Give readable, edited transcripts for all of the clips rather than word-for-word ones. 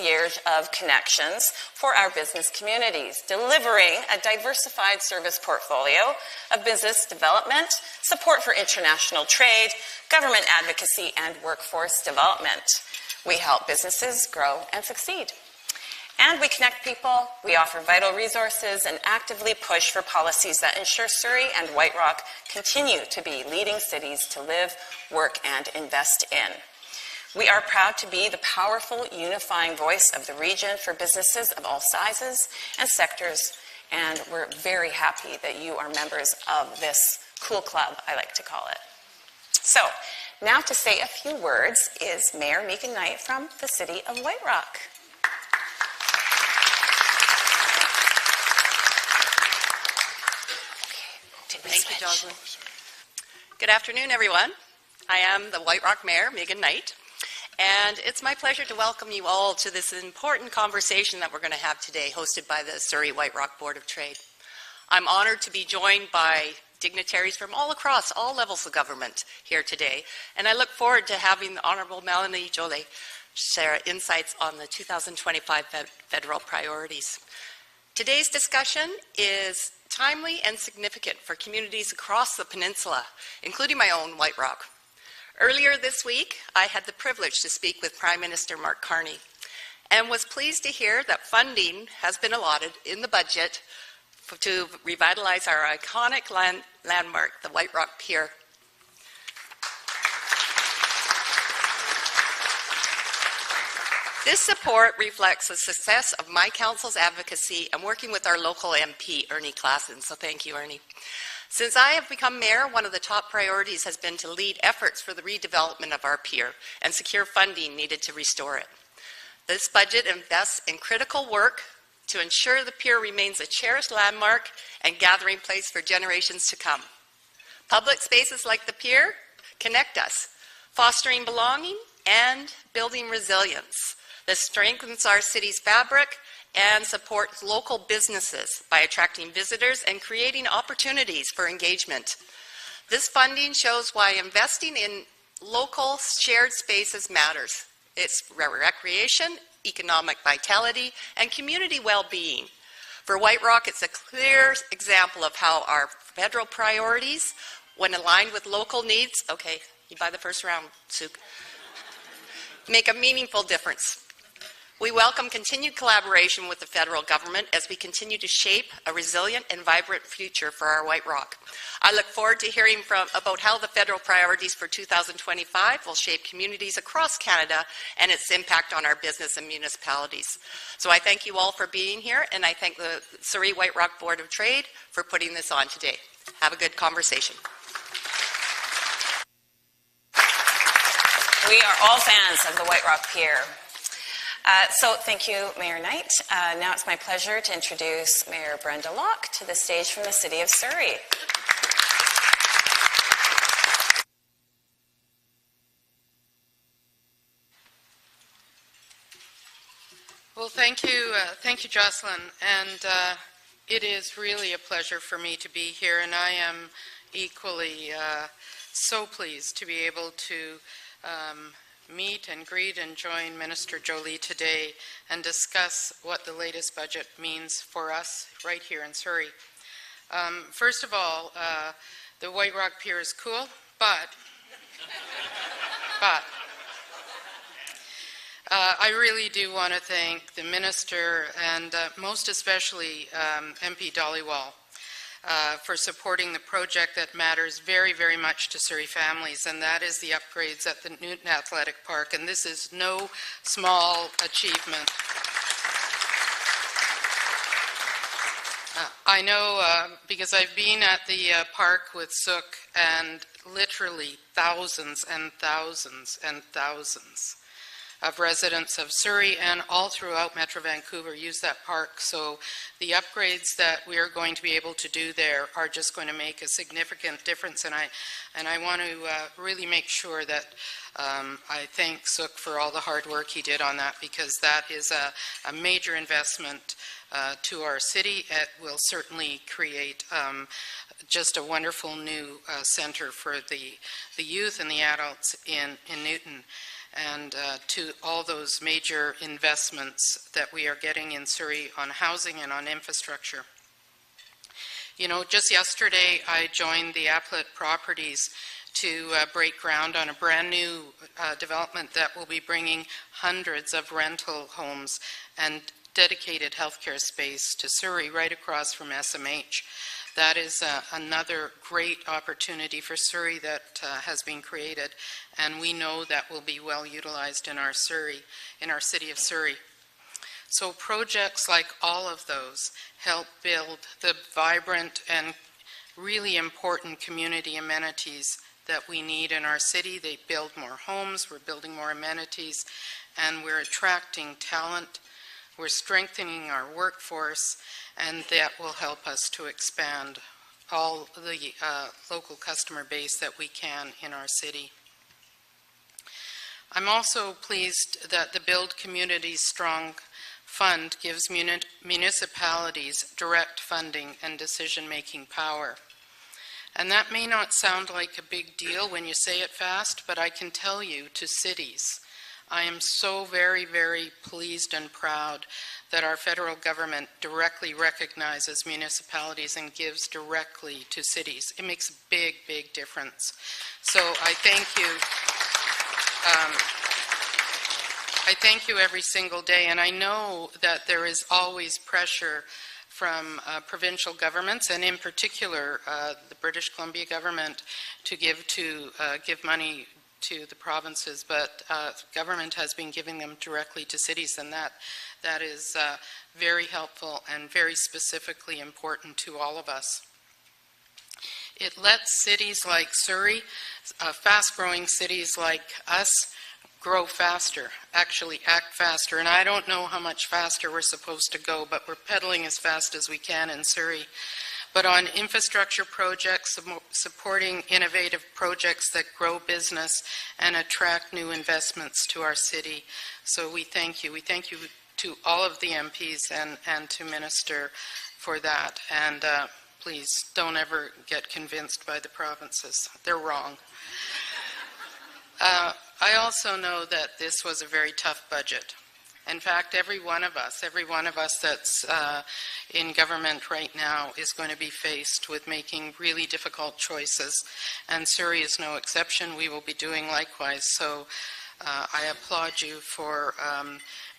years of connections for our business communities, delivering a diversified service portfolio of business development, support for international trade, government advocacy, and workforce development. We help businesses grow and succeed. And we connect people, we offer vital resources, and actively push for policies that ensure Surrey and White Rock continue to be leading cities to live, work, and invest in. We are proud to be the powerful, unifying voice of the region for businesses of all sizes and sectors, and we're very happy that you are members of this cool club, I like to call it. So, now to say a few words is Mayor Megan Knight from the City of White Rock. Thank you, Jocelyn. Good afternoon, everyone. I am the White Rock Mayor, Megan Knight, and it's my pleasure to welcome you all to this important conversation that we're going to have today, hosted by the Surrey White Rock Board of Trade. I'm honored to be joined by dignitaries from all across all levels of government here today, and I look forward to having the Honourable Mélanie Joly share insights on the 2025 federal priorities. Today's discussion is timely and significant for communities across the peninsula, including my own White Rock. Earlier this week, I had the privilege to speak with Prime Minister Mark Carney and was pleased to hear that funding has been allotted in the budget to revitalize our iconic landmark, the White Rock Pier. This support reflects the success of my council's advocacy and working with our local MP, Ernie Klassen, so thank you, Ernie. Since I have become mayor, one of the top priorities has been to lead efforts for the redevelopment of our pier and secure funding needed to restore it. This budget invests in critical work to ensure the pier remains a cherished landmark and gathering place for generations to come. Public spaces like the pier connect us, fostering belonging and building resilience. This strengthens our city's fabric and supports local businesses by attracting visitors and creating opportunities for engagement. This funding shows why investing in local shared spaces matters. It's recreation, economic vitality, and community well-being. For White Rock, it's a clear example of how our federal priorities, when aligned with local needs, okay, you buy the first round, Suk, make a meaningful difference. We welcome continued collaboration with the federal government as we continue to shape a resilient and vibrant future for our White Rock. I look forward to hearing about how the federal priorities for 2025 will shape communities across Canada and its impact on our business and municipalities. So I thank you all for being here, and I thank the Surrey White Rock Board of Trade for putting this on today. Have a good conversation. We are all fans of the White Rock Pier. So thank you, Mayor Knight. Now it's my pleasure to introduce Mayor Brenda Locke to the stage from the City of Surrey. Well, thank you, Jocelyn. And it is really a pleasure for me to be here, and I am equally so pleased to be able to meet and greet and join Minister Joly today and discuss what the latest budget means for us right here in Surrey. First of all, the White Rock Pier is cool, but I really do want to thank the Minister and most especially MP Dollywall for supporting the project that matters very, very much to Surrey families, and that is the upgrades at the Newton Athletic Park, and this is no small achievement. I know because I've been at the park with Suk, and literally thousands and thousands and thousands of residents of Surrey and all throughout Metro Vancouver use that park. So the upgrades that we are going to be able to do there are just going to make a significant difference, and I want to really make sure that I thank Suk for all the hard work he did on that, because that is a major investment to our city. It will certainly create just a wonderful new centre for the youth and the adults in Newton. and to all those major investments that we are getting in Surrey on housing and on infrastructure. You know, just yesterday I joined the Applet Properties to break ground on a brand new development that will be bringing hundreds of rental homes and dedicated healthcare space to Surrey right across from SMH. That is another great opportunity for Surrey that has been created, and we know that will be well utilized in our city of Surrey. So projects like all of those help build the vibrant and really important community amenities that we need in our city. They build more homes, we're building more amenities, and we're attracting talent, we're strengthening our workforce, and that will help us to expand all the local customer base that we can in our city. I'm also pleased that the Build Communities Strong Fund gives municipalities direct funding and decision-making power. And that may not sound like a big deal when you say it fast, but I can tell you, to cities, I am so very, very pleased and proud that our federal government directly recognizes municipalities and gives directly to cities. It makes a big, big difference. So I thank you. I thank you every single day, and I know that there is always pressure from provincial governments, and in particular the British Columbia government, to give money to the provinces, but government has been giving them directly to cities, and that is very helpful and very specifically important to all of us. It lets cities like Surrey, fast-growing cities like us, grow faster, actually act faster. And I don't know how much faster we're supposed to go, but we're pedaling as fast as we can in Surrey. But on infrastructure projects, supporting innovative projects that grow business and attract new investments to our city. So we thank you. We thank you to all of the MPs and to Minister for that. And please don't ever get convinced by the provinces. They're wrong. I also know that this was a very tough budget. In fact, every one of us that's in government right now is going to be faced with making really difficult choices, and Surrey is no exception. We will be doing likewise. So I applaud you for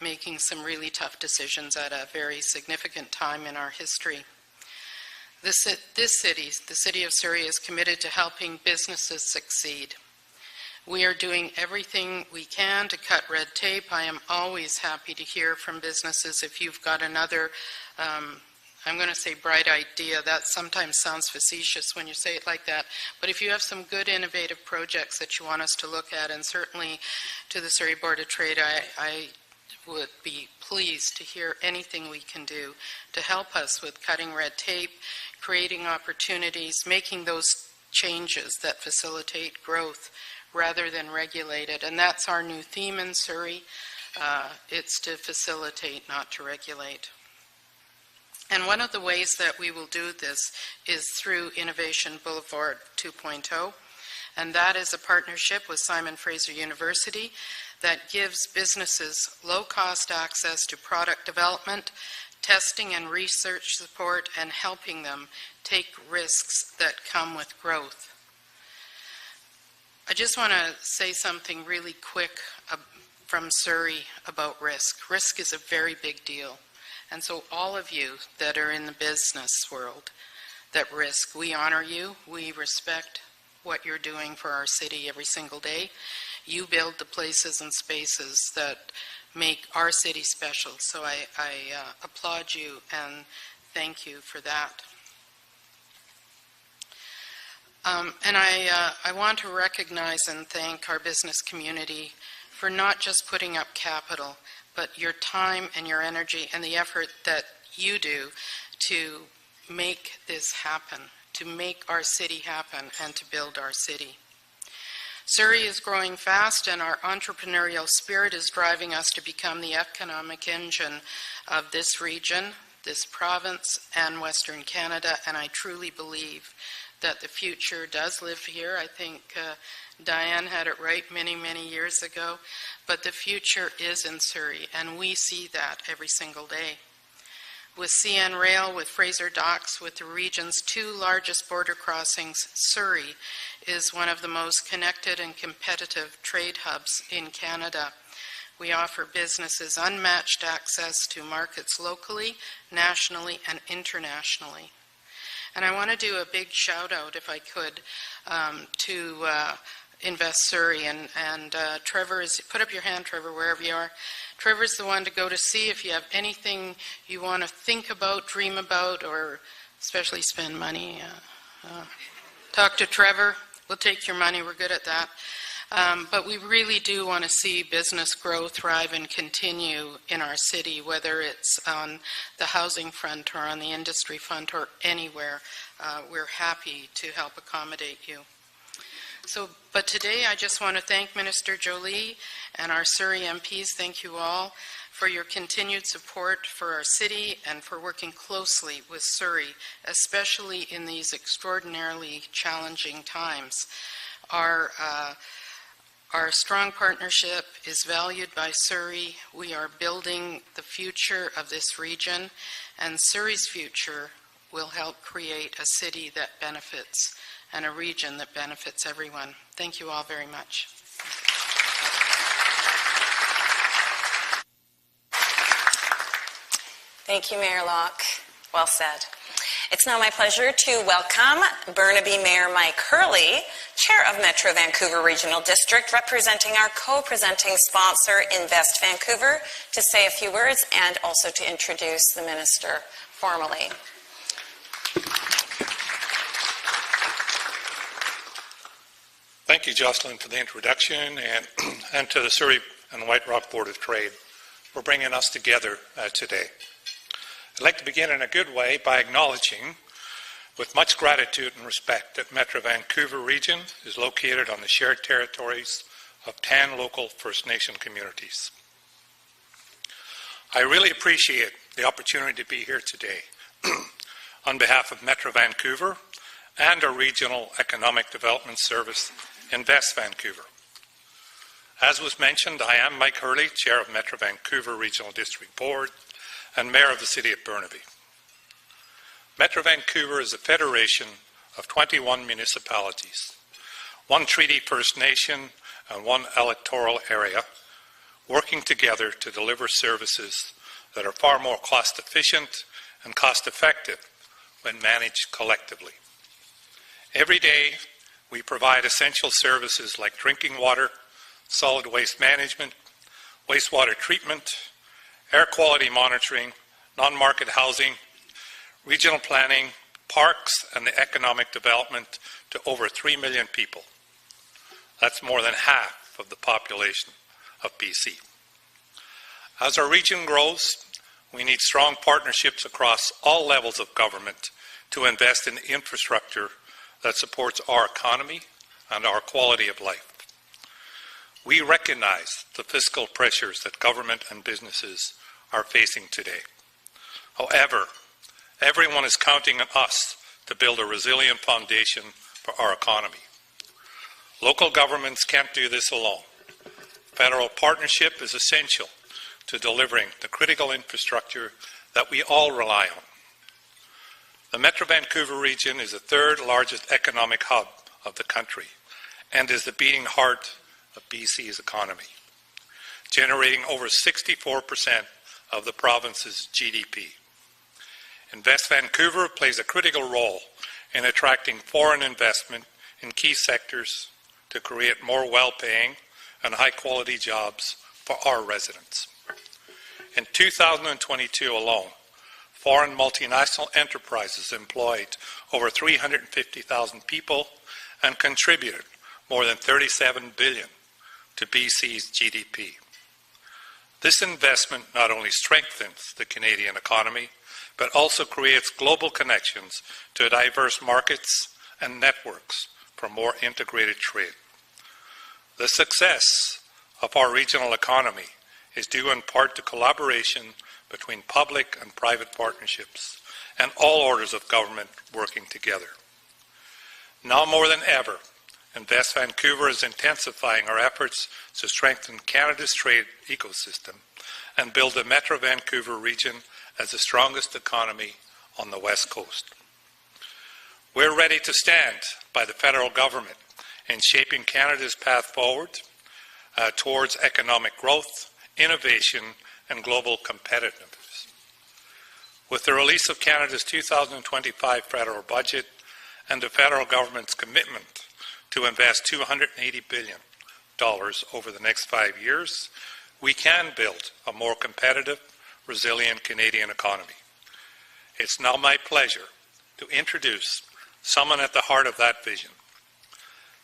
making some really tough decisions at a very significant time in our history. This city, the city of Surrey, is committed to helping businesses succeed. We are doing everything we can to cut red tape. I am always happy to hear from businesses if you've got another, I'm going to say bright idea. That sometimes sounds facetious when you say it like that. But if you have some good innovative projects that you want us to look at, and certainly to the Surrey Board of Trade, I would be pleased to hear anything we can do to help us with cutting red tape, creating opportunities, making those changes that facilitate growth rather than regulate it. And that's our new theme in Surrey. It's to facilitate, not to regulate. And one of the ways that we will do this is through Innovation Boulevard 2.0. And that is a partnership with Simon Fraser University that gives businesses low-cost access to product development, testing and research support, and helping them take risks that come with growth. I just want to say something really quick from Surrey about risk. Risk is a very big deal. And so all of you that are in the business world that risk, we honor you. We respect what you're doing for our city every single day. You build the places and spaces that make our city special. So I applaud you and thank you for that. And I want to recognize and thank our business community for not just putting up capital, but your time and your energy and the effort that you do to make this happen, to make our city happen and to build our city. Surrey is growing fast, and our entrepreneurial spirit is driving us to become the economic engine of this region, this province, and Western Canada, and I truly believe that the future does live here. I think Diane had it right many, many years ago, but the future is in Surrey, and we see that every single day. With CN Rail, with Fraser Docks, with the region's 2 largest border crossings, Surrey is one of the most connected and competitive trade hubs in Canada. We offer businesses unmatched access to markets locally, nationally, and internationally. And I want to do a big shout out, if I could, to Invest Surrey. And Trevor, put up your hand, Trevor, wherever you are. Trevor's the one to go to see if you have anything you want to think about, dream about, or especially spend money. Talk to Trevor. We'll take your money. We're good at that. But we really do want to see business grow, thrive, and continue in our city, whether it's on the housing front or on the industry front or anywhere. We're happy to help accommodate you. But today I just want to thank Minister Joly and our Surrey MPs. Thank you all for your continued support for our city and for working closely with Surrey, especially in these extraordinarily challenging times. Our strong partnership is valued by Surrey. We are building the future of this region, and Surrey's future will help create a city that benefits and a region that benefits everyone. Thank you all very much. Thank you, Mayor Locke. Well said. It's now my pleasure to welcome Burnaby Mayor Mike Hurley, Chair of Metro Vancouver Regional District, representing our co-presenting sponsor, Invest Vancouver, to say a few words and also to introduce the Minister formally. Thank you, Jocelyn, for the introduction, and to the Surrey and White Rock Board of Trade for bringing us together today. I'd like to begin in a good way by acknowledging, with much gratitude and respect, that Metro Vancouver region is located on the shared territories of 10 local First Nation communities. I really appreciate the opportunity to be here today on behalf of Metro Vancouver and our Regional Economic Development Service, Invest Vancouver. As was mentioned, I am Mike Hurley, Chair of Metro Vancouver Regional District Board and Mayor of the City of Burnaby. Metro Vancouver is a federation of 21 municipalities, 1 treaty First Nation and 1 electoral area, working together to deliver services that are far more cost-efficient and cost-effective when managed collectively. Every day, we provide essential services like drinking water, solid waste management, wastewater treatment, air quality monitoring, non-market housing, regional planning, parks, and the economic development to over 3 million people. That's more than half of the population of BC. As our region grows, we need strong partnerships across all levels of government to invest in the infrastructure that supports our economy and our quality of life. We recognize the fiscal pressures that government and businesses are facing today. However, everyone is counting on us to build a resilient foundation for our economy. Local governments can't do this alone. Federal partnership is essential to delivering the critical infrastructure that we all rely on. The Metro Vancouver region is the 3rd largest economic hub of the country and is the beating heart of BC's economy, generating over 64% of the province's GDP. Invest Vancouver plays a critical role in attracting foreign investment in key sectors to create more well-paying and high-quality jobs for our residents. In 2022 alone, foreign multinational enterprises employed over 350,000 people and contributed more than $37 billion to BC's GDP. This investment not only strengthens the Canadian economy, but also creates global connections to diverse markets and networks for more integrated trade. The success of our regional economy is due in part to collaboration between public and private partnerships and all orders of government working together. Now more than ever, Invest Vancouver is intensifying our efforts to strengthen Canada's trade ecosystem and build the Metro Vancouver region as the strongest economy on the West Coast. We're ready to stand by the federal government in shaping Canada's path forward towards economic growth, innovation, and global competitiveness. With the release of Canada's 2025 federal budget and the federal government's commitment to invest $280 billion over the next 5 years, we can build a more competitive, resilient Canadian economy. It's now my pleasure to introduce someone at the heart of that vision.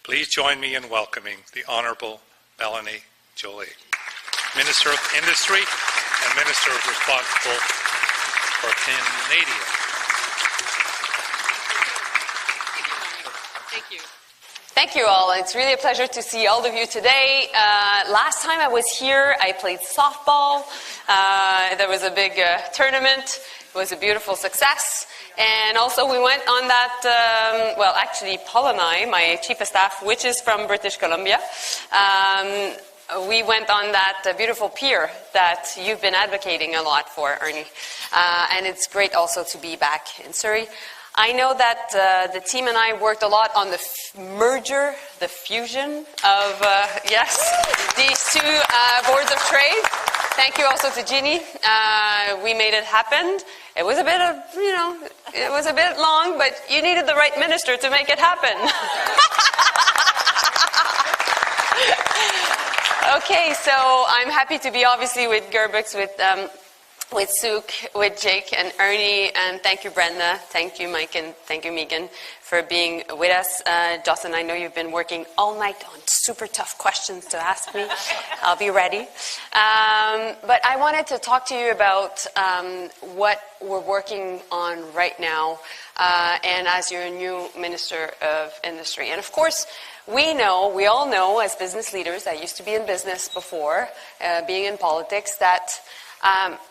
Please join me in welcoming the Honourable Mélanie Joly, Minister of Industry and Minister responsible for Canada. Thank you. Thank you all. It's really a pleasure to see all of you today. Last time I was here, I played softball. There was a big tournament. It was a beautiful success. And also we went on that, well, actually, Paul and I, my chief of staff, which is from British Columbia, we went on that beautiful pier that you've been advocating a lot for, Ernie. And it's great also to be back in Surrey. I know that the team and I worked a lot on the merger, the fusion of, yes, these two boards of trade. Thank you also to Ginny. We made it happen. It was a bit of, it was a bit long, but you needed the right minister to make it happen. Okay, so I'm happy to be obviously with Gerbix, with Suk, with Jake and Ernie, and thank you, Brenda, thank you, Mike, and thank you, Megan, for being with us. Jocelyn, I know you've been working all night on super tough questions to ask me. I'll be ready. But I wanted to talk to you about what we're working on right now, and as your new Minister of Industry. And of course, we all know as business leaders, I used to be in business before, being in politics, that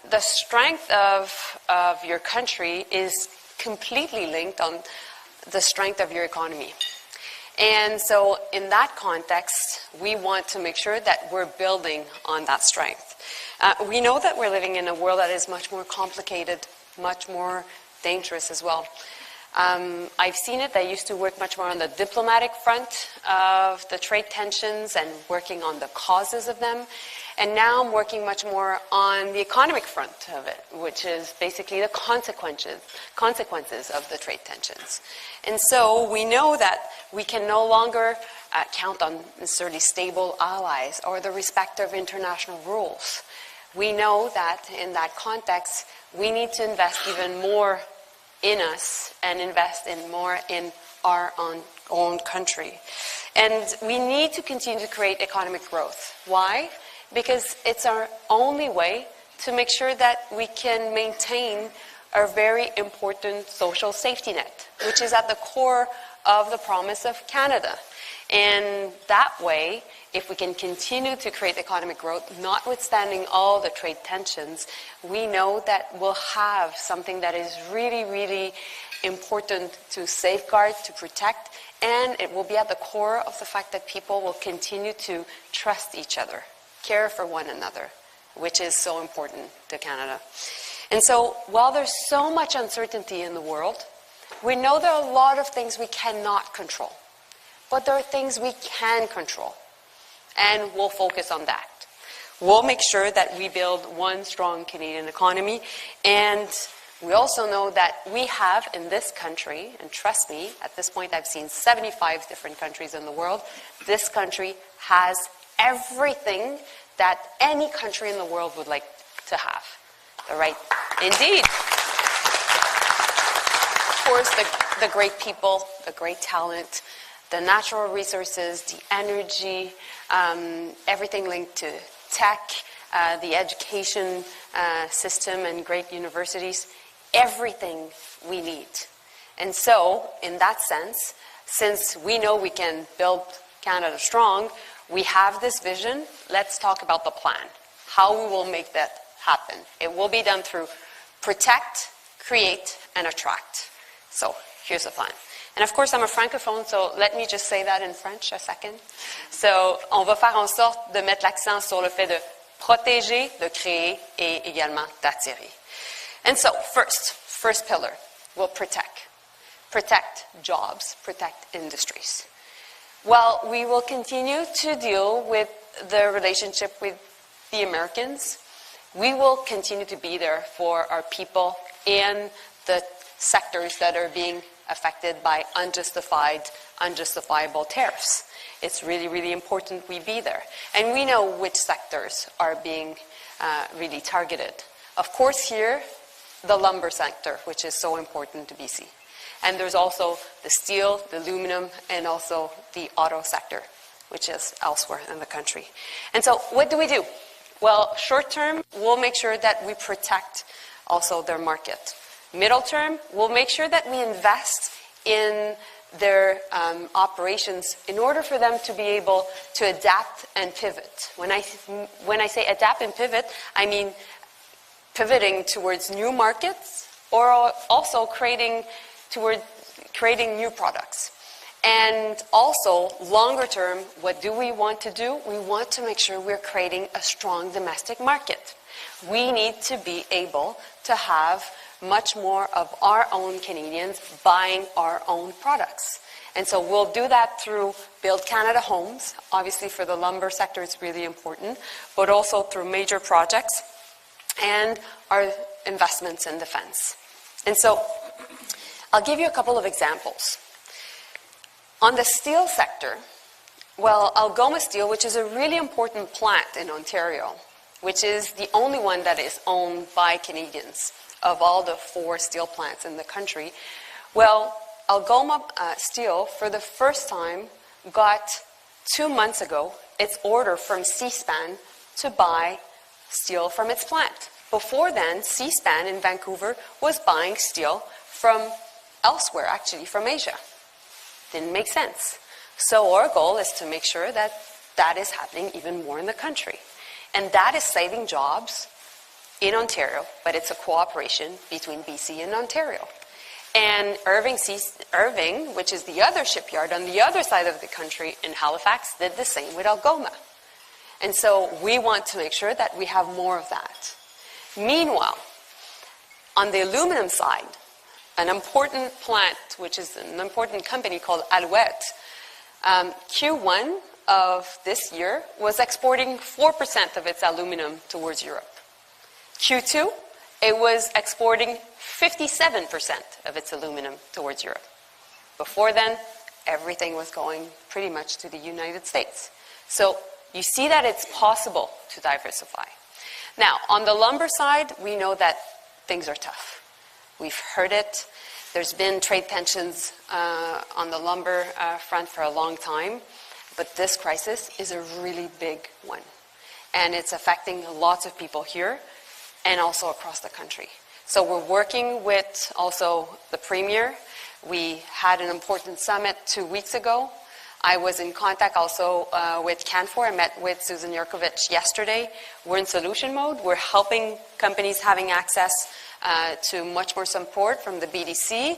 the strength of your country is completely linked on the strength of your economy. And so in that context, we want to make sure that we're building on that strength. We know that we're living in a world that is much more complicated, much more dangerous as well. I've seen it. I used to work much more on the diplomatic front of the trade tensions and working on the causes of them. And now I'm working much more on the economic front of it, which is basically the consequences of the trade tensions. And so we know that we can no longer count on necessarily stable allies or the respect of international rules. We know that in that context, we need to invest even more in us and invest more in our own country. And we need to continue to create economic growth. Why? Because it's our only way to make sure that we can maintain a very important social safety net, which is at the core of the promise of Canada. And that way, if we can continue to create economic growth, notwithstanding all the trade tensions, we know that we'll have something that is really, really important to safeguard, to protect, and it will be at the core of the fact that people will continue to trust each other, care for one another, which is so important to Canada. And so while there's so much uncertainty in the world, we know there are a lot of things we cannot control. But there are things we can control. And we'll focus on that. We'll make sure that we build one strong Canadian economy. And we also know that we have in this country, and trust me, at this point I've seen 75 different countries in the world, this country has everything that any country in the world would like to have. The right, indeed. Of course, the great people, the great talent, the natural resources, the energy, everything linked to tech, the education system and great universities, everything we need. And so, in that sense, since we know we can build Canada strong, we have this vision. Let's talk about the plan, how we will make that happen. It will be done through protect, create, and attract. So here's the plan. And of course, I'm a francophone, so let me just say that in French a second. So, on va faire en sorte de mettre l'accent sur le fait de protéger, de créer et également d'attirer. And so, first pillar, we'll protect. Protect jobs, protect industries. Well, we will continue to deal with the relationship with the Americans. We will continue to be there for our people in the sectors that are being affected by unjustifiable tariffs. It's really, really important we be there. And we know which sectors are being really targeted. Of course, here, the lumber sector, which is so important to BC. And there's also the steel, the aluminum, and also the auto sector, which is elsewhere in the country. And so what do we do? Well, short term, we'll make sure that we protect also their market. Middle term, we'll make sure that we invest in their operations in order for them to be able to adapt and pivot. When I say adapt and pivot, I mean pivoting towards new markets or also creating new products. And also, longer term, what do we want to do? We want to make sure we're creating a strong domestic market. We need to be able to have much more of our own Canadians buying our own products. And so we'll do that through Build Canada Homes. Obviously, for the lumber sector, it's really important, but also through major projects and our investments in defense. And so I'll give you a couple of examples. On the steel sector, well, Algoma Steel, which is a really important plant in Ontario, which is the only one that is owned by Canadians of all the 4 steel plants in the country. Well, Algoma Steel, for the first time, got 2 months ago its order from C-SPAN to buy steel from its plant. Before then, C-SPAN in Vancouver was buying steel from elsewhere, actually from Asia. Didn't make sense. So our goal is to make sure that that is happening even more in the country. And that is saving jobs in Ontario, but it's a cooperation between BC and Ontario. And Irving, which is the other shipyard on the other side of the country in Halifax, did the same with Algoma. And so we want to make sure that we have more of that. Meanwhile, on the aluminum side, an important plant, which is an important company called Alouette, Q1 of this year was exporting 4% of its aluminum towards Europe. Q2, it was exporting 57% of its aluminum towards Europe. Before then, everything was going pretty much to the United States. So you see that it's possible to diversify. Now, on the lumber side, we know that things are tough. We've heard it. There's been trade tensions on the lumber front for a long time, but this crisis is a really big one. And it's affecting lots of people here and also across the country. So we're working with also the Premier. We had an important summit 2 weeks ago. I was in contact also with Canfor. I met with Susan Yurkovich yesterday. We're in solution mode. We're helping companies having access to much more support from the BDC.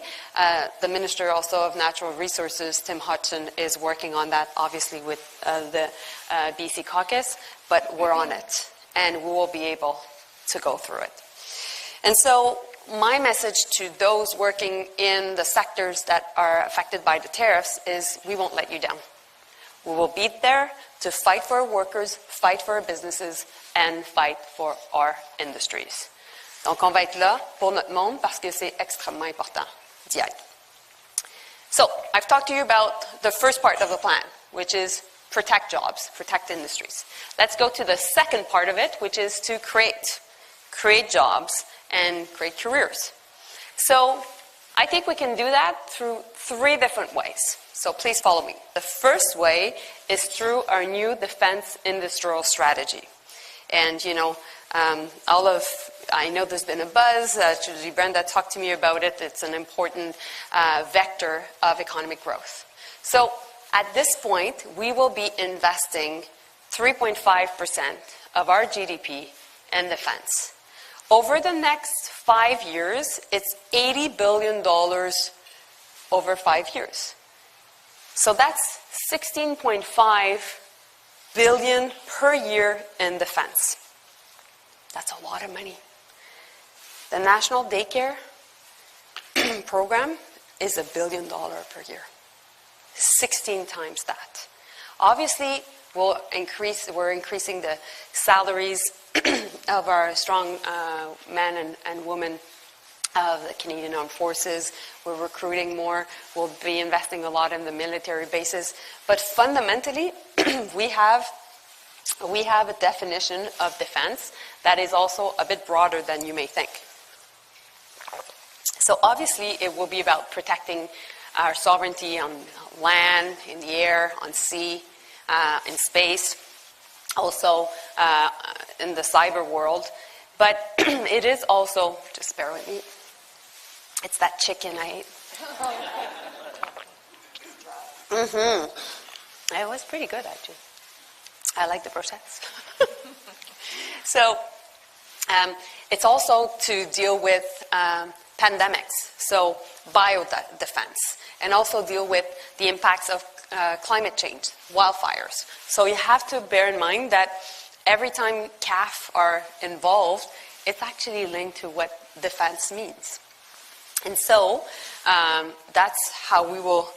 The Minister also of Natural Resources, Tim Hodgson, is working on that, obviously with the BC caucus, but we're on it, and we will be able to go through it. And so my message to those working in the sectors that are affected by the tariffs is we won't let you down. We will be there to fight for our workers, fight for our businesses, and fight for our industries. Donc on va être là pour notre monde parce que c'est extrêmement important d'y être. So I've talked to you about the first part of the plan, which is protect jobs, protect industries. Let's go to the second part of it, which is to create jobs and create careers. So I think we can do that through 3 different ways. So please follow me. The first way is through our new defense industrial strategy. And, you know, I know there's been a buzz. Julie Brenda talked to me about it. It's an important vector of economic growth. So at this point, we will be investing 3.5% of our GDP in defense. Over the next 5 years, it's $80 billion over 5 years. So that's 16.5 billion per year in defense. That's a lot of money. The National Daycare program is $1 billion per year. 16 times that. Obviously, we're increasing the salaries of our strong men and women of the Canadian Armed Forces. We're recruiting more. We'll be investing a lot in the military bases. But fundamentally, we have a definition of defense that is also a bit broader than you may think. So obviously, it will be about protecting our sovereignty on land, in the air, on sea, in space, also in the cyber world. But it is also, just bear with me, it's that chicken I ate. It was pretty good, actually. I like the brochettes. So it's also to deal with pandemics, so biodefense, and also deal with the impacts of climate change, wildfires. So you have to bear in mind that every time CAF are involved, it's actually linked to what defense means. And so that's how we will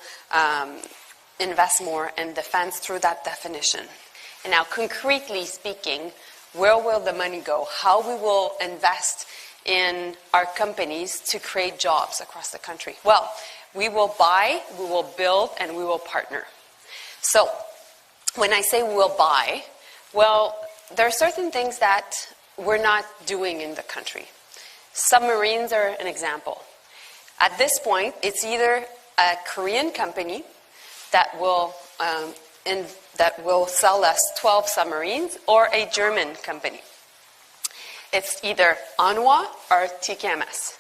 invest more in defense through that definition. And now, concretely speaking, where will the money go? How we will invest in our companies to create jobs across the country? Well, we will buy, we will build, and we will partner. So when I say we'll buy, well, there are certain things that we're not doing in the country. Submarines are an example. At this point, it's either a Korean company that will sell us 12 submarines, or a German company. It's either ANWA or TKMS.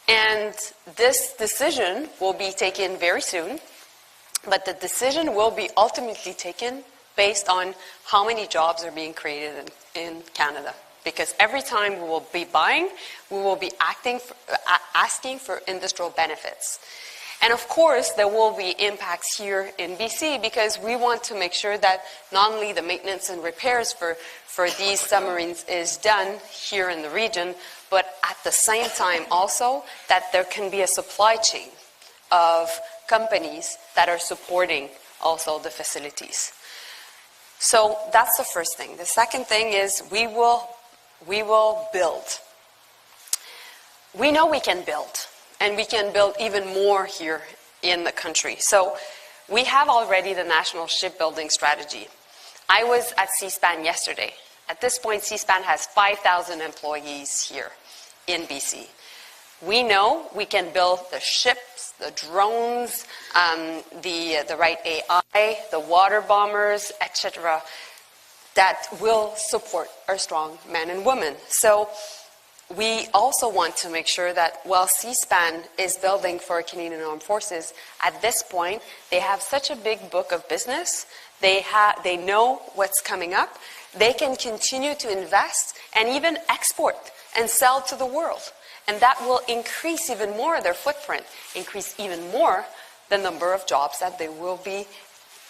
And this decision will be taken very soon, but the decision will be ultimately taken based on how many jobs are being created in Canada. Because every time we will be buying, we will be asking for industrial benefits. And of course, there will be impacts here in BC, because we want to make sure that not only the maintenance and repairs for these submarines is done here in the region, but at the same time also that there can be a supply chain of companies that are supporting also the facilities. So that's the first thing. The second thing is we will build. We know we can build. And we can build even more here in the country. So we have already the National Shipbuilding Strategy. I was at CSPAN yesterday. At this point, CSPAN has 5,000 employees here in BC. We know we can build the ships, the drones, the right AI, the water bombers, etc., that will support our strong men and women. So we also want to make sure that while CSPAN is building for Canadian Armed Forces, at this point, they have such a big book of business, they know what's coming up, they can continue to invest and even export and sell to the world. And that will increase even more their footprint, increase even more the number of jobs that they will be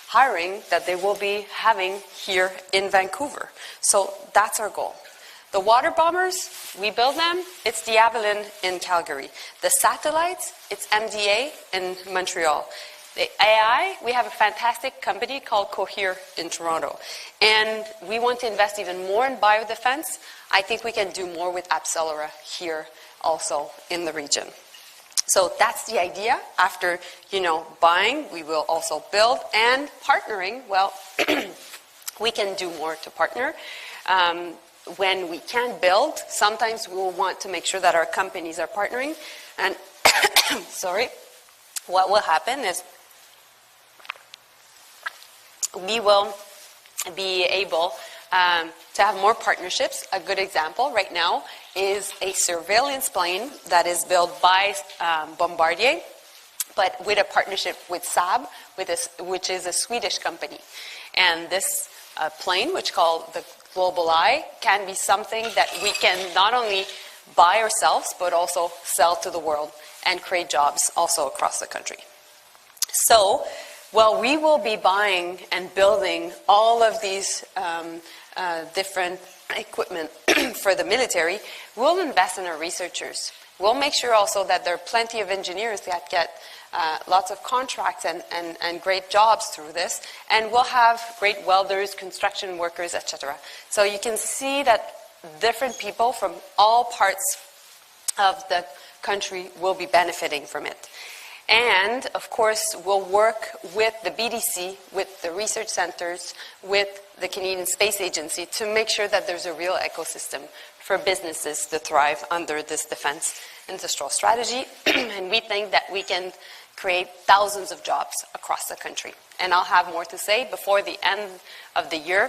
hiring, that they will be having here in Vancouver. So that's our goal. The water bombers, we build them, it's the Avalon in Calgary. The satellites, it's MDA in Montreal. The AI, we have a fantastic company called Cohere in Toronto. And we want to invest even more in biodefense. I think we can do more with Apcelera here also in the region. So that's the idea. After, buying, we will also build, and partnering, well, we can do more to partner. When we can build, sometimes we will want to make sure that our companies are partnering. And, what will happen is we will be able to have more partnerships. A good example right now is a surveillance plane that is built by Bombardier, but with a partnership with Saab, which is a Swedish company. And this plane, which is called the Global Eye, can be something that we can not only buy ourselves, but also sell to the world and create jobs also across the country. So, well, we will be buying and building all of these different equipment for the military. We'll invest in our researchers. We'll make sure also that there are plenty of engineers that get lots of contracts and great jobs through this. And we'll have great welders, construction workers, etc. So you can see that different people from all parts of the country will be benefiting from it. And, of course, we'll work with the BDC, with the research centers, with the Canadian Space Agency to make sure that there's a real ecosystem for businesses to thrive under this defense industrial strategy. And we think that we can create thousands of jobs across the country. And I'll have more to say before the end of the year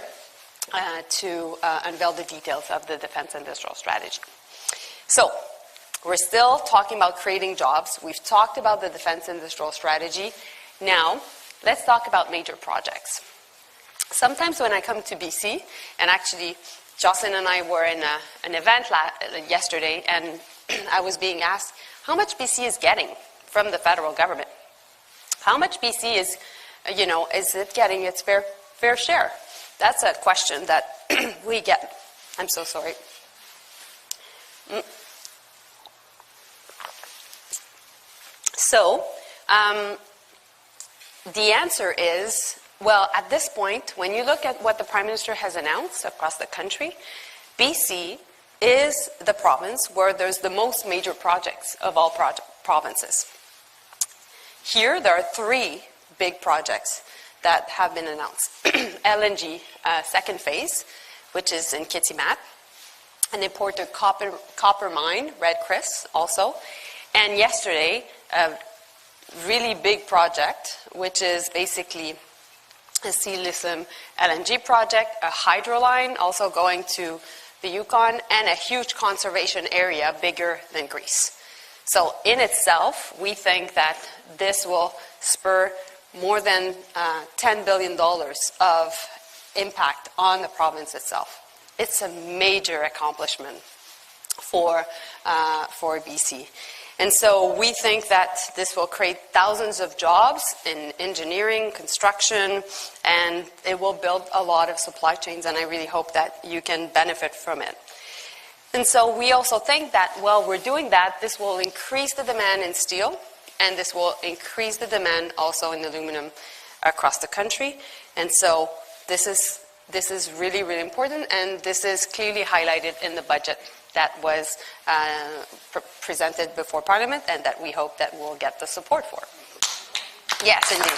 to unveil the details of the defense industrial strategy. So, we're still talking about creating jobs. We've talked about the defense industrial strategy. Now, let's talk about major projects. Sometimes when I come to BC, and actually Jocelyn and I were in an event yesterday, and I was being asked, how much BC is getting from the federal government? How much BC is it getting its fair share? That's a question that we get. I'm so sorry. So, the answer is, well, at this point, when you look at what the Prime Minister has announced across the country, BC is the province where there's the most major projects of all provinces. Here, there are 3 big projects that have been announced. LNG second phase, which is in Kitimat, an important copper mine, Red Chris also, and yesterday, a really big project, which is basically a Sea-Lithium LNG project, a hydro line also going to the Yukon, and a huge conservation area bigger than Greece. So in itself, we think that this will spur more than $10 billion of impact on the province itself. It's a major accomplishment for BC. And so we think that this will create thousands of jobs in engineering, construction, and it will build a lot of supply chains, and I really hope that you can benefit from it. And so we also think that while we're doing that, this will increase the demand in steel, and this will increase the demand also in aluminum across the country. And so this is really, really important, and this is clearly highlighted in the budget that was presented before Parliament, and that we hope that we'll get the support for. Yes, indeed.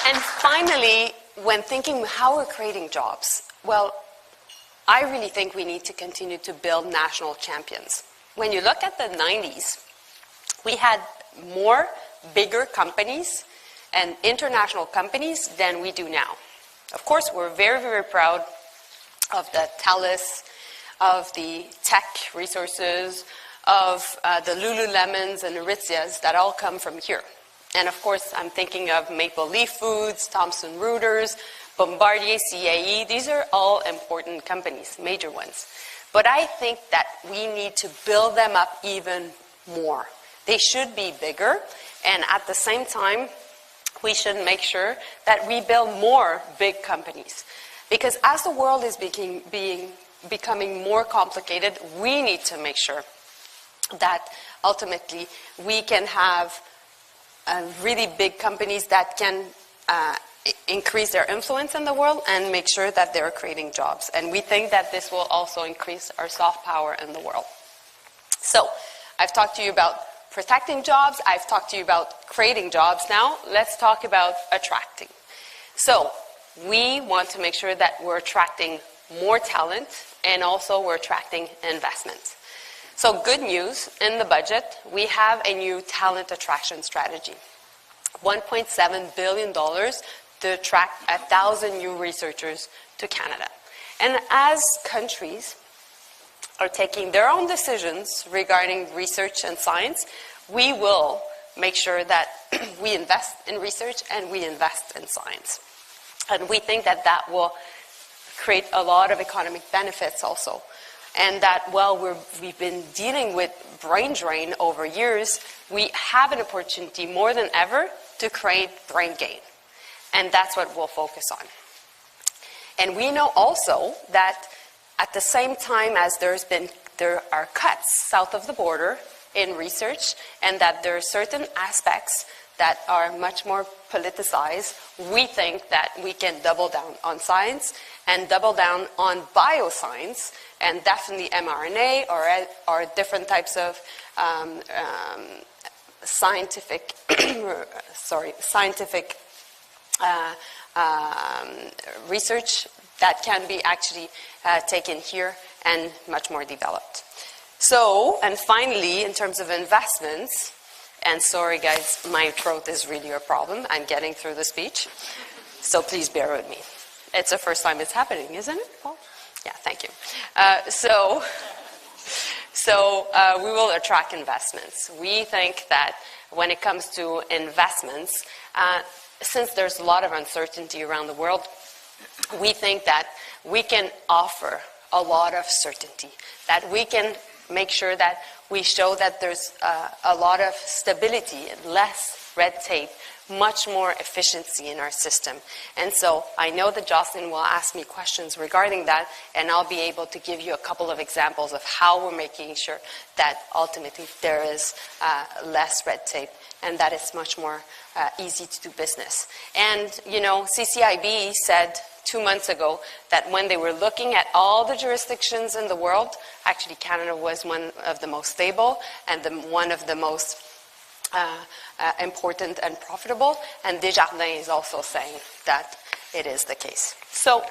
And finally, when thinking how we're creating jobs, well, I really think we need to continue to build national champions. When you look at the 90s, we had more bigger companies and international companies than we do now. Of course, we're very, very proud of the TELUS, of the tech resources, of the Lululemons and Aritzias that all come from here. And of course, I'm thinking of Maple Leaf Foods, Thomson Reuters, Bombardier, CAE. These are all important companies, major ones. But I think that we need to build them up even more. They should be bigger, and at the same time, we should make sure that we build more big companies. Because as the world is becoming more complicated, we need to make sure that ultimately we can have really big companies that can increase their influence in the world and make sure that they're creating jobs. And we think that this will also increase our soft power in the world. So I've talked to you about protecting jobs. I've talked to you about creating jobs. Now let's talk about attracting. So we want to make sure that we're attracting more talent, and also we're attracting investment. So good news, in the budget, we have a new talent attraction strategy. $1.7 billion to attract 1,000 new researchers to Canada. And as countries are taking their own decisions regarding research and science, we will make sure that we invest in research and we invest in science. And we think that that will create a lot of economic benefits also and that while we've been dealing with brain drain over years, we have an opportunity more than ever to create brain gain. And that's what we'll focus on. And we know also that at the same time as there are cuts south of the border in research, and that there are certain aspects that are much more politicized, we think that we can double down on science and double down on bioscience, and definitely mRNA or different types of scientific research that can be actually taken here and much more developed. So, and finally, in terms of investments, and sorry guys, my throat is really a problem. I'm getting through the speech, so please bear with me. It's the first time it's happening, isn't it, Paul? Yeah, thank you. So we will attract investments. We think that when it comes to investments, since there's a lot of uncertainty around the world, we think that we can offer a lot of certainty, that we can make sure that we show that there's a lot of stability and less red tape, much more efficiency in our system. And so I know that Jocelyn will ask me questions regarding that, and I'll be able to give you a couple of examples of how we're making sure that ultimately there is less red tape and that it's much more easy to do business. And, you know, CCIB said 2 months ago that when they were looking at all the jurisdictions in the world, actually Canada was one of the most stable and one of the most important and profitable, and Desjardins is also saying that it is the case. So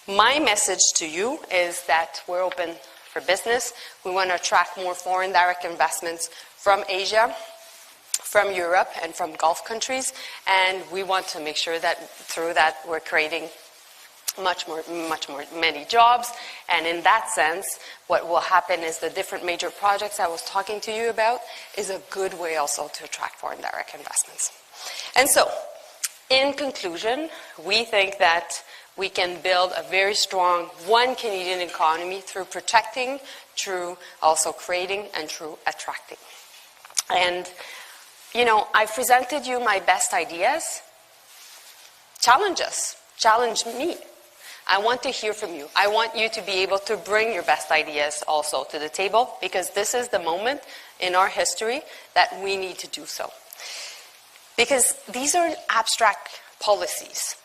my message to you is that we're open for business. We want to attract more foreign direct investments from Asia, from Europe, and from Gulf countries, and we want to make sure that through that we're creating much more many jobs. And in that sense, what will happen is the different major projects I was talking to you about is a good way also to attract foreign direct investments. And so, in conclusion, we think that we can build a very strong one Canadian economy through protecting, through also creating, and through attracting. And, you know, I've presented you my best ideas. Challenge us. Challenge me. I want to hear from you. I want you to be able to bring your best ideas also to the table, because this is the moment in our history that we need to do so. Because these are abstract policies.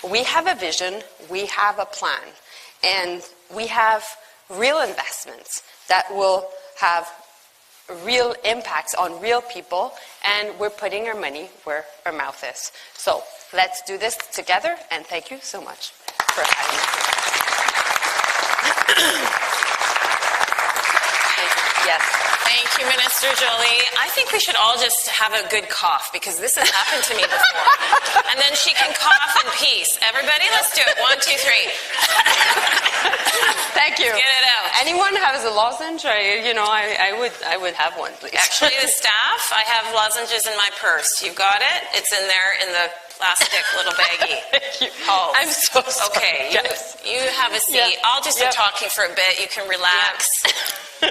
We have a vision, we have a plan, and we have real investments that will have real impacts on real people, and we're putting our money where our mouth is. So let's do this together, and thank you so much for having me. Yes. Thank you, Minister Joly. I think we should all just have a good cough, because this has happened to me before. And then she can cough in peace. Everybody, let's do it. 1, 2, 3. Thank you. Get it out. Anyone has a lozenge? I would have one, please. Actually, the staff, I have lozenges in my purse. You've got it? It's in there in the plastic little baggie. Thank you. Oh. I'm so sorry. Okay, Yes. you have a seat. Yeah. I'll just be talking for a bit. You can relax. Yeah.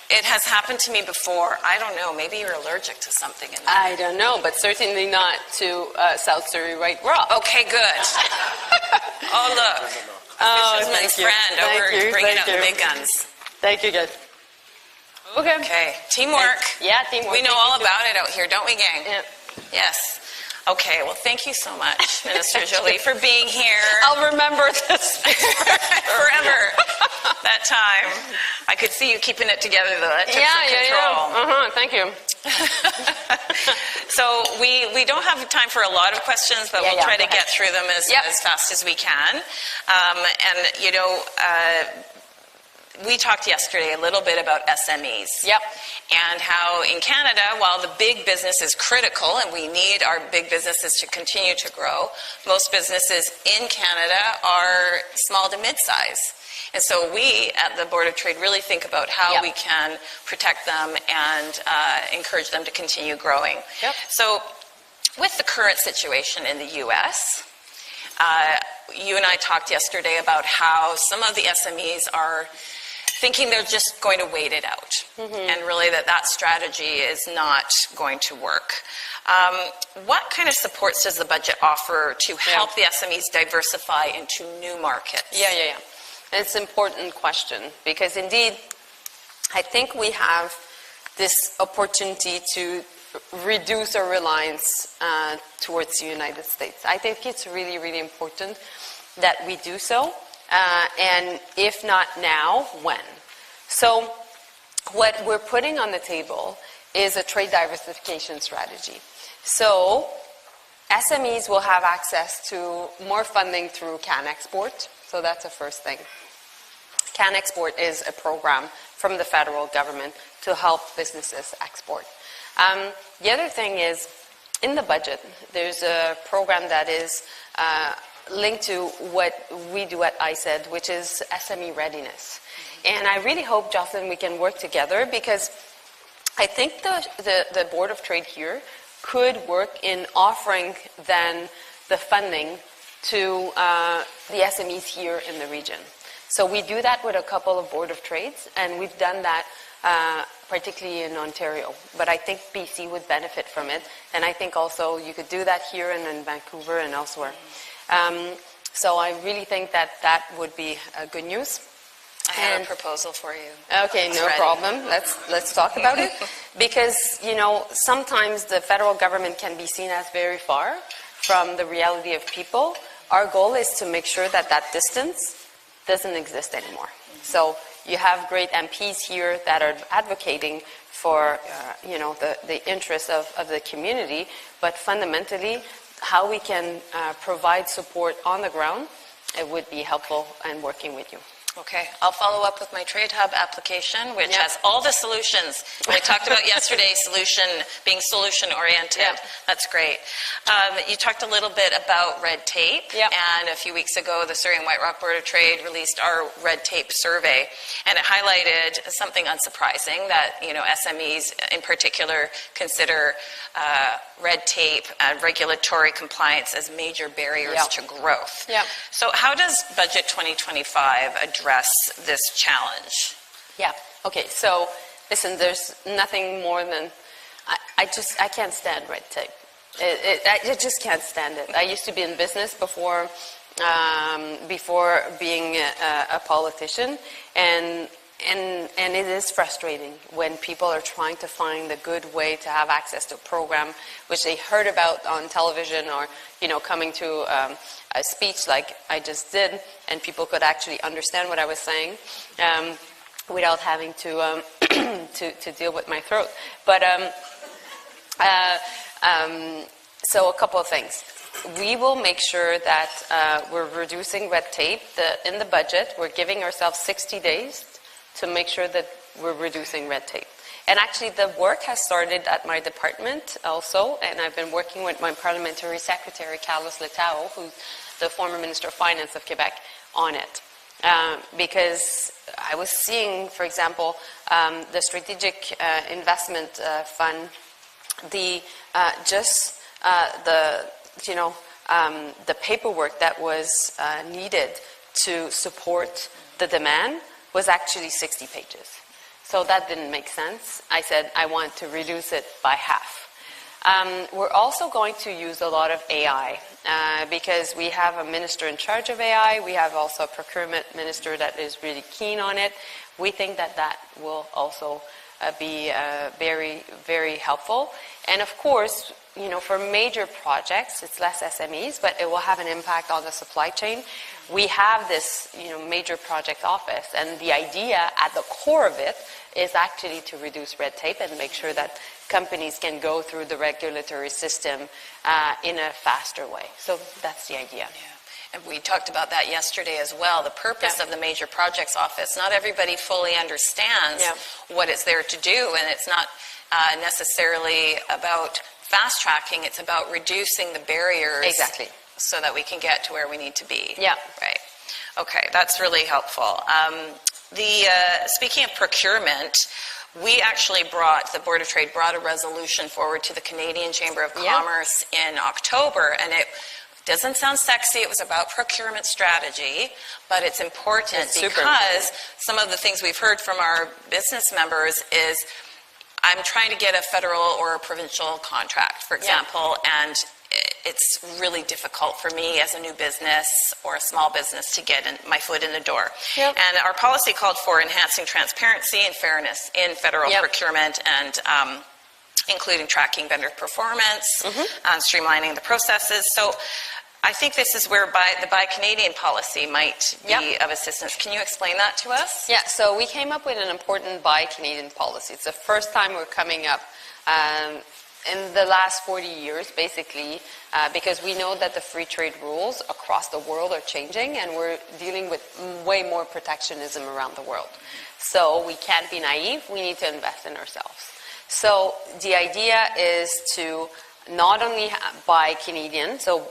It has happened to me before. I don't know. Maybe you're allergic to something in there. I don't know, but certainly not to South Surrey White Rock. Okay, good. Oh, look. Fisherman's friend over bringing out the big guns. Thank you, guys. Okay. Okay. Teamwork. Yeah, teamwork. We know all about it out here, don't we, gang? Yeah. Yes. Okay, well, thank you so much, Minister Joly, for being here. I'll remember this forever. That time. I could see you keeping it together, though. That took some control. Thank you. So we don't have time for a lot of questions, but we'll try to get through them as fast as we can. We talked yesterday a little bit about SMEs. Yep. And how in Canada, while the big business is critical and we need our big businesses to continue to grow, most businesses in Canada are small to mid-size. And so we at the Board of Trade really think about how we can protect them and encourage them to continue growing. Yep. So with the current situation in the U.S., you and I talked yesterday about how some of the SMEs are thinking they're just going to wait it out, and really that strategy is not going to work. What kind of supports does the budget offer to help the SMEs diversify into new markets? Yeah. It's an important question because indeed, I think we have this opportunity to reduce our reliance towards the United States. I think it's really, really important that we do so, and if not now, when? So what we're putting on the table is a trade diversification strategy. So SMEs will have access to more funding through CAN Export. So that's the first thing. CAN Export is a program from the federal government to help businesses export. The other thing is, in the budget, there's a program that is linked to what we do at ISED, which is SME readiness. And I really hope, Jocelyn, we can work together because I think the Board of Trade here could work in offering then the funding to the SMEs here in the region. So we do that with a couple of Board of Trades, and we've done that particularly in Ontario. But I think BC would benefit from it, and I think also you could do that here and in Vancouver and elsewhere. So I really think that would be good news. I have a proposal for you. Okay, no problem. Let's talk about it. Because, sometimes the federal government can be seen as very far from the reality of people. Our goal is to make sure that distance doesn't exist anymore. So you have great MPs here that are advocating for, the interests of the community, but fundamentally, how we can provide support on the ground, it would be helpful in working with you. Okay, I'll follow up with my Trade Hub application, which has all the solutions. We talked about yesterday, being solution-oriented. Yeah. That's great. You talked a little bit about red tape, and a few weeks ago, the Surrey and White Rock Board of Trade released our red tape survey, and it highlighted something unsurprising, that SMEs in particular consider red tape and regulatory compliance as major barriers to growth. Yeah. So how does Budget 2025 address this challenge? Yeah. Okay. So listen, there's nothing more than I can't stand red tape. I just can't stand it. I used to be in business before being a politician, and it is frustrating when people are trying to find a good way to have access to a program which they heard about on television or, coming to a speech like I just did, and people could actually understand what I was saying without having to to deal with my throat. But so a couple of things. We will make sure that we're reducing red tape. In the budget, we're giving ourselves 60 days to make sure that we're reducing red tape. And actually, the work has started at my department also, and I've been working with my parliamentary secretary, Carlos Letao, who's the former Minister of Finance of Quebec, on it. Because I was seeing, for example, the Strategic Investment Fund, the paperwork that was needed to support the demand was actually 60 pages. So that didn't make sense. I said I want to reduce it by half. We're also going to use a lot of AI because we have a minister in charge of AI. We have also a procurement minister that is really keen on it. We think that will also be very, very helpful. And of course, for major projects, it's less SMEs, but it will have an impact on the supply chain. We have this, major project office, and the idea at the core of it is actually to reduce red tape and make sure that companies can go through the regulatory system in a faster way. So that's the idea. Yeah. And we talked about that yesterday as well. The purpose of the Major Projects Office, not everybody fully understands what it's there to do, and it's not necessarily about fast-tracking, it's about reducing the barriers. Exactly. So that we can get to where we need to be. Yeah. Right. Okay, that's really helpful. Speaking of procurement, the Board of Trade brought a resolution forward to the Canadian Chamber of Commerce in October, and it Doesn't sound sexy. It was about procurement strategy, but it's important because some of the things we've heard from our business members is, I'm trying to get a federal or a provincial contract, for example, and it's really difficult for me as a new business or a small business to get my foot in the door. And our policy called for enhancing transparency and fairness in federal procurement and including tracking vendor performance, streamlining the processes. So I think this is where the Buy Canadian policy might be of assistance. Can you explain that to us? Yeah, so we came up with an important Buy Canadian policy. It's the first time we're coming up in the last 40 years, basically, because we know that the free trade rules across the world are changing, and we're dealing with way more protectionism around the world. So we can't be naive. We need to invest in ourselves. So the idea is to not only buy Canadian, so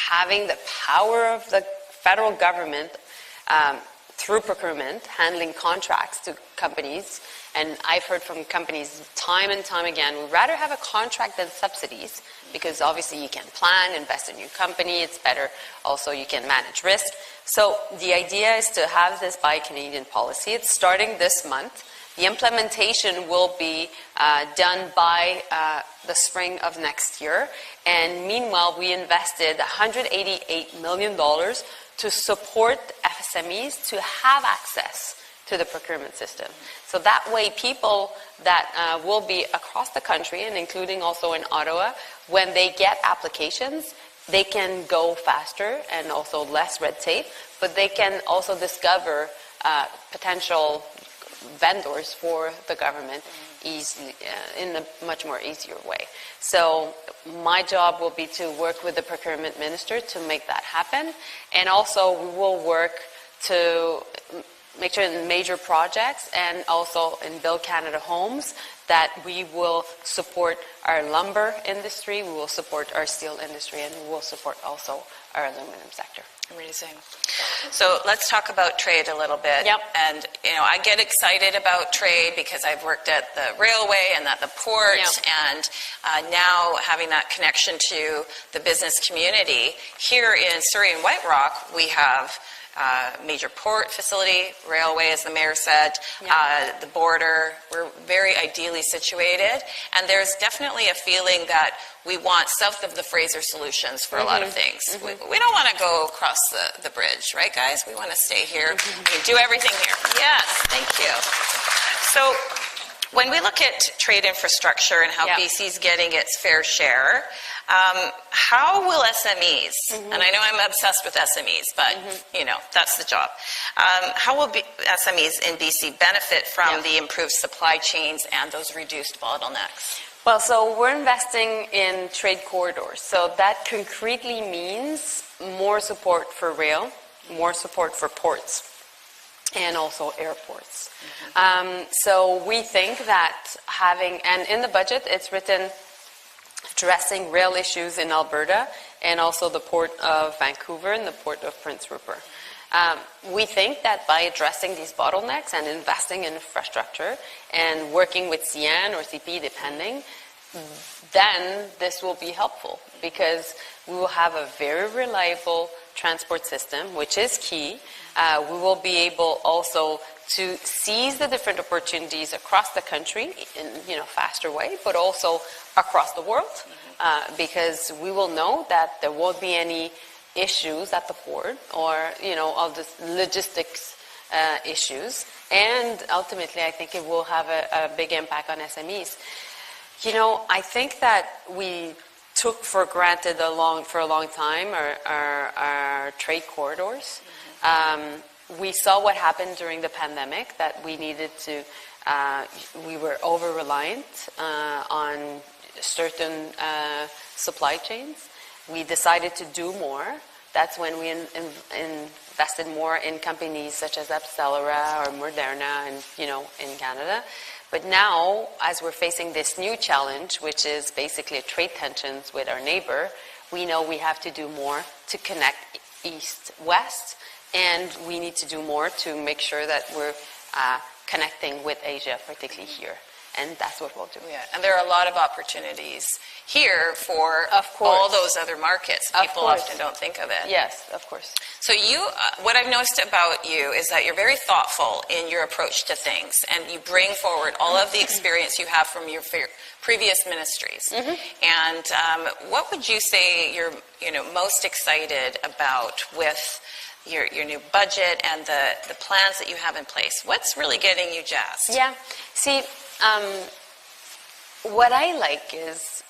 having the power of the federal government through procurement, handling contracts to companies. And I've heard from companies time and time again, we'd rather have a contract than subsidies, because obviously you can plan, invest in your company, it's better. Also, you can manage risk. So the idea is to have this Buy Canadian policy. It's starting this month. The implementation will be done by the spring of next year. And meanwhile, we invested $188 million to support FSMEs to have access to the procurement system. So that way, people that will be across the country, and including also in Ottawa, when they get applications, they can go faster and also less red tape, but they can also discover potential vendors for the government easily, in a much more easier way. So my job will be to work with the procurement minister to make that happen, and also we will work to make sure in major projects and also in Build Canada Homes that we will support our lumber industry, we will support our steel industry, and we will support also our aluminum sector. Amazing. So let's talk about trade a little bit. And, I get excited about trade because I've worked at the railway and at the port, and now having that connection to the business community. Here in Surrey and White Rock, we have major port facility, railway, as the mayor said, the border. We're very ideally situated, and there's definitely a feeling that we want south of the Fraser solutions for a lot of things. We don't want to go across the bridge, right, guys? We want to stay here. We do everything here. Yes, thank you. So when we look at trade infrastructure and how BC's getting its fair share, how will SMEs, and I know I'm obsessed with SMEs, but, that's the job. How will SMEs in BC benefit from the improved supply chains and those reduced bottlenecks? Well, so we're investing in trade corridors. So that concretely means more support for rail, more support for ports, and also airports. So we think that having, and in the budget it's written addressing rail issues in Alberta and also the Port of Vancouver and the Port of Prince Rupert. We think that by addressing these bottlenecks and investing in infrastructure and working with CN or CP depending, then this will be helpful because we will have a very reliable transport system, which is key. We will be able also to seize the different opportunities across the country in a faster way, but also across the world, because we will know that there won't be any issues at the port or all the logistics issues, and ultimately I think it will have a big impact on SMEs. I think that we took for granted for a long time our trade corridors. We saw what happened during the pandemic, that we needed to, we were over-reliant on certain supply chains. We decided to do more. That's when we invested more in companies such as Accelera or Moderna and, in Canada. But now, as we're facing this new challenge, which is basically trade tensions with our neighbor, we know we have to do more to connect east-west, and we need to do more to make sure that we're connecting with Asia, particularly here. and that's what we'll do. Yeah, and there are a lot of opportunities here for Of course. all those other markets. Of People course. often don't think of it. Yes, of course. So you, what I've noticed about you is that you're very thoughtful in your approach to things, and you bring forward all of the experience you have from your previous ministries. And what would you say you're most excited about with your new budget and the plans that you have in place? What's really getting you jazzed? Yeah. See, what I like is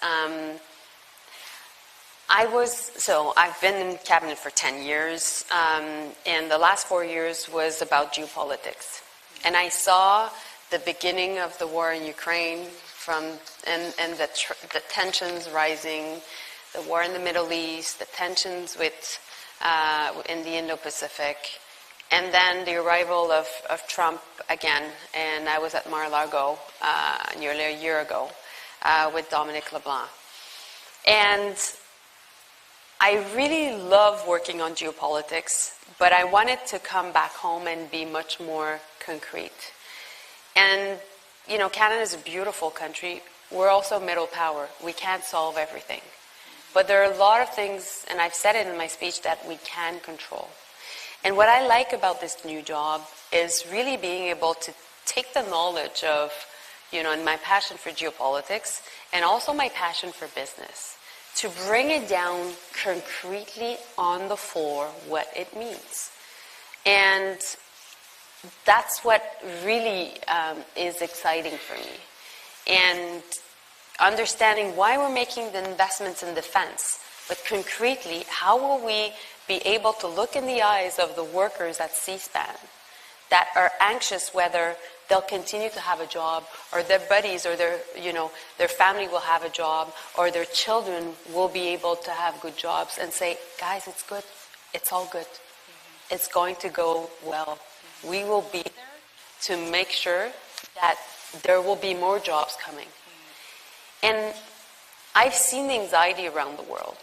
I've been in cabinet for 10 years, and the last 4 years was about geopolitics. And I saw the beginning of the war in Ukraine and the tensions rising, the war in the Middle East, the tensions in the Indo-Pacific, and then the arrival of Trump again. And I was at Mar-a-Lago nearly a year ago with Dominic LeBlanc. And I really love working on geopolitics, but I wanted to come back home and be much more concrete. And, Canada is a beautiful country. We're also middle power. We can't solve everything. But there are a lot of things, and I've said it in my speech, that we can control. And what I like about this new job is really being able to take the knowledge of, and my passion for geopolitics, and also my passion for business, to bring it down concretely on the floor what it means. And that's what really is exciting for me. And understanding why we're making the investments in defense, but concretely, how will we be able to look in the eyes of the workers at C-SPAN that are anxious whether they'll continue to have a job, or their buddies or their family will have a job, or their children will be able to have good jobs, and say, guys, it's good. It's all good. It's going to go well. We will be there to make sure that there will be more jobs coming. And I've seen the anxiety around the world.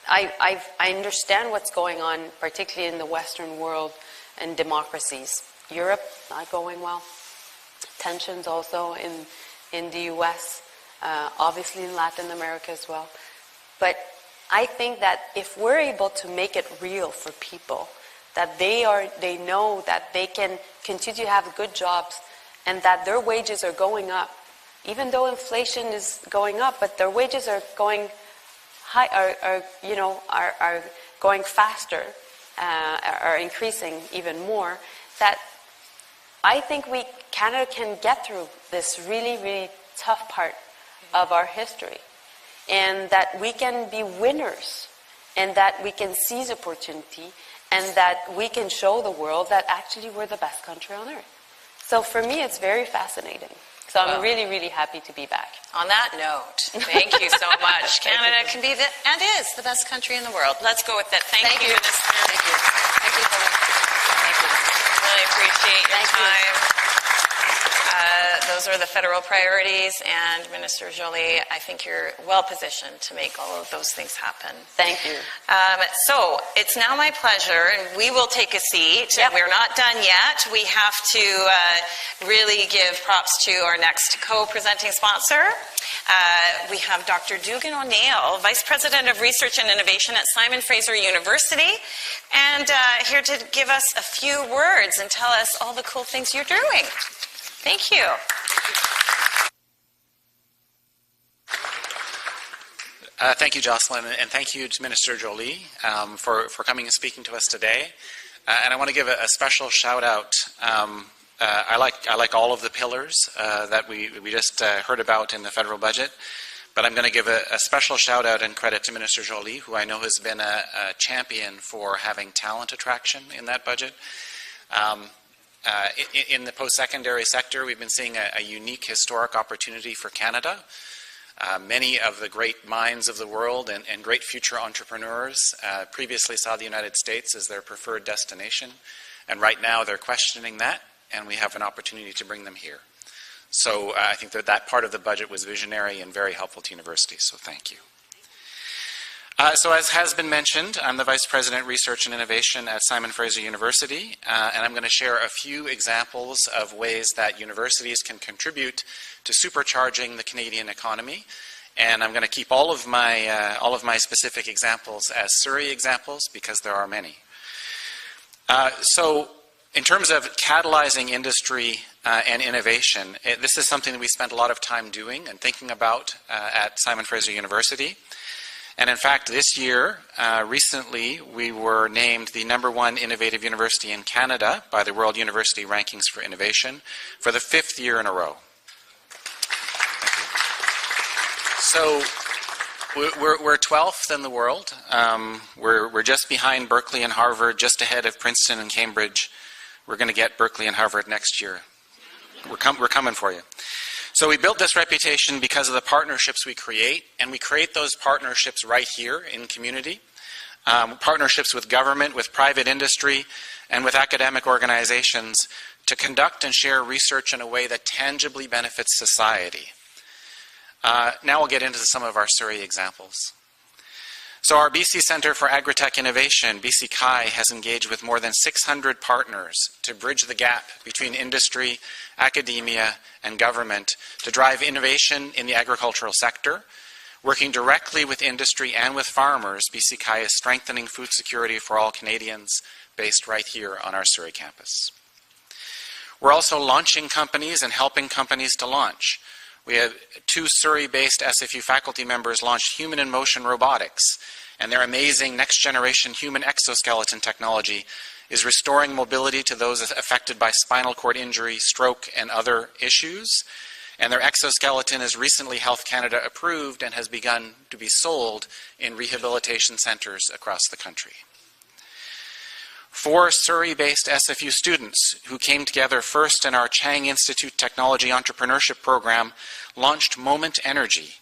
I understand what's going on, particularly in the Western world and democracies. Europe, not going well. Tensions also in the U.S., obviously in Latin America as well. But I think that if we're able to make it real for people, that they know that they can continue to have good jobs and that their wages are going up, even though inflation is going up, but their wages are going high, are going faster, are increasing even more, that I think Canada can get through this really, really tough part of our history, and that we can be winners, and that we can seize opportunity, and that we can show the world that actually we're the best country on earth. So for me, it's very fascinating. So I'm really, really happy to be back. On that note, thank you so much. Canada can be and is the best country in the world. Let's go with that. Thank you, Minister. Thank you. Thank you. Thank you. Really appreciate your Thank time. Those are the federal priorities, and Minister Joly, I think you're well positioned to make all of those things happen. Thank you. So it's now my pleasure, and we will take a seat. Yep. We're not done yet. We have to really give props to our next co-presenting sponsor. We have Dr. Dugan O'Neill, Vice President of Research and Innovation at Simon Fraser University, and here to give us a few words and tell us all the cool things you're doing. Thank you. Thank you, Jocelyn, and thank you to Minister Joly for coming and speaking to us today. And I want to give a special shout out. I like all of the pillars that we just heard about in the federal budget, but I'm going to give a special shout out and credit to Minister Joly, who I know has been a champion for having talent attraction in that budget. In the post-secondary sector, we've been seeing a unique historic opportunity for Canada. Many of the great minds of the world and great future entrepreneurs previously saw the United States as their preferred destination, and right now they're questioning that, and we have an opportunity to bring them here. So I think that part of the budget was visionary and very helpful to universities, so thank you. So as has been mentioned, I'm the Vice President Research and Innovation at Simon Fraser University, and I'm going to share a few examples of ways that universities can contribute to supercharging the Canadian economy. And I'm going to keep all of my specific examples as Surrey examples because there are many. So in terms of catalyzing industry and innovation, this is something that we spent a lot of time doing and thinking about at Simon Fraser University. And in fact, this year, recently, we were named the #1 innovative university in Canada by the World University Rankings for Innovation for the 5th year in a row. So we're 12th in the world. We're just behind Berkeley and Harvard, just ahead of Princeton and Cambridge. We're going to get Berkeley and Harvard next year. We're coming for you. So we built this reputation because of the partnerships we create, and we create those partnerships right here in community. Partnerships with government, with private industry, and with academic organizations to conduct and share research in a way that tangibly benefits society. Now we'll get into some of our Surrey examples. So our BC Centre for Agritech Innovation, BC CAI, has engaged with more than 600 partners to bridge the gap between industry, academia, and government to drive innovation in the agricultural sector. Working directly with industry and with farmers, BC CAI is strengthening food security for all Canadians, based right here on our Surrey campus. We're also launching companies and helping companies to launch. We have 2 Surrey-based SFU faculty members launched Human in Motion Robotics, and their amazing next-generation human exoskeleton technology is restoring mobility to those affected by spinal cord injury, stroke, and other issues. And their exoskeleton is recently Health Canada approved and has begun to be sold in rehabilitation centres across the country. 4 Surrey-based SFU students who came together first in our Chang Institute Technology Entrepreneurship Program launched Moment Energy,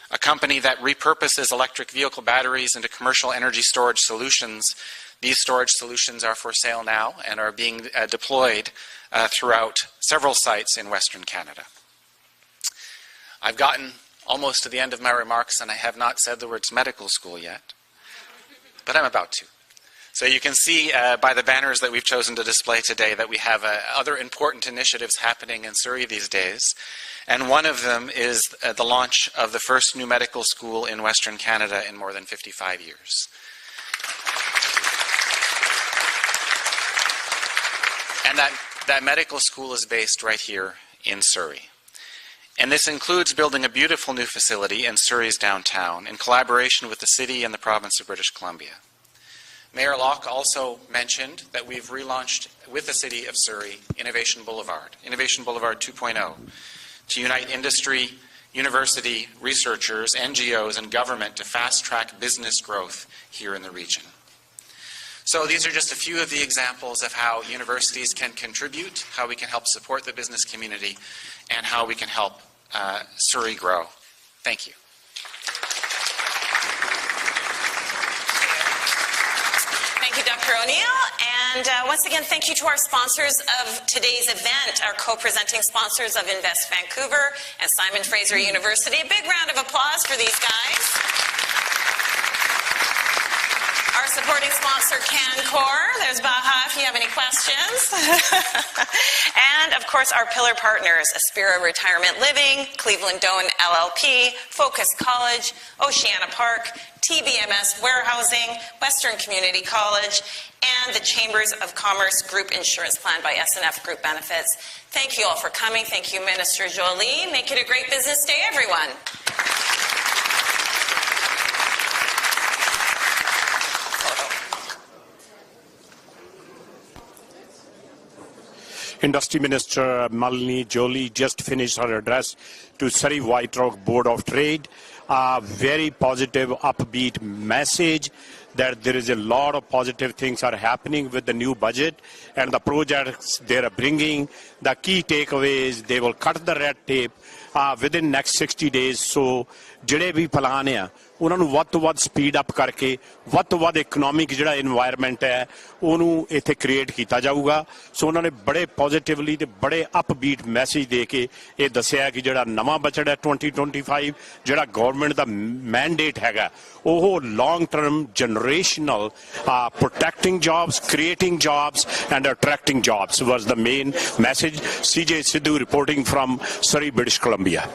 a company that repurposes electric vehicle batteries into commercial energy storage solutions. These storage solutions are for sale now and are being deployed throughout several sites in Western Canada. I've gotten almost to the end of my remarks and I have not said the words medical school yet, but I'm about to. So you can see by the banners that we've chosen to display today that we have other important initiatives happening in Surrey these days. And one of them is the launch of the first new medical school in Western Canada in more than 55 years. And that medical school is based right here in Surrey. And this includes building a beautiful new facility in Surrey's downtown in collaboration with the city and the province of British Columbia. Mayor Locke also mentioned that we've relaunched with the City of Surrey Innovation Boulevard 2.0, to unite industry, university, researchers, NGOs, and government to fast-track business growth here in the region. So these are just a few of the examples of how universities can contribute, how we can help support the business community, and how we can help Surrey grow. Thank you. Thank you, Dr. O'Neill. And once again, thank you to our sponsors of today's event, our co-presenting sponsors of Invest Vancouver and Simon Fraser University. A big round of applause for these guys. Our supporting sponsor, CanCor. There's Baha if you have any questions. And, of course, our pillar partners, Aspira Retirement Living, Cleveland Doan LLP, Focus College, Oceana Park, TBMS Warehousing, Western Community College, and the Chambers of Commerce Group Insurance Plan by SNF Group Benefits. Thank you all for coming. Thank you, Minister Joly. Make it a great business day, everyone. Industry Minister Mélanie Joly just finished her address to Surrey White Rock Board of Trade. A very positive, upbeat message that there is a lot of positive things are happening with the new budget and the projects they are bringing. The key takeaway is they will cut the red tape within next 60 days. So, ਜਿਹੜੇ ਵੀ plan ਆ ਉਹਨਾਂ ਨੂੰ ਵੱਧ ਤੋਂ ਵੱਧ speed up ਕਰਕੇ ਵੱਧ ਤੋਂ ਵੱਧ ਇਕਨੋਮਿਕ ਜਿਹੜਾ ਇਨਵਾਇਰਨਮੈਂਟ ਹੈ ਉਹਨੂੰ ਇੱਥੇ ਕ੍ਰੀਏਟ ਕੀਤਾ ਜਾਊਗਾ। ਸੋ ਉਹਨਾਂ ਨੇ ਬੜੇ ਪੋਜ਼ਿਟਿਵਲੀ ਤੇ ਬੜੇ ਅਪਬੀਟ ਮੈਸੇਜ ਦੇ ਕੇ ਇਹ ਦੱਸਿਆ ਕਿ ਜਿਹੜਾ ਨਵਾਂ ਬਜਟ ਹੈ 2025 ਜਿਹੜਾ ਗਵਰਨਮੈਂਟ ਦਾ ਮੈਂਡੇਟ ਹੈਗਾ ਉਹ long term generational protecting jobs, creating jobs and attracting jobs was the main message. CJ Sidhu reporting from Surrey, British Columbia.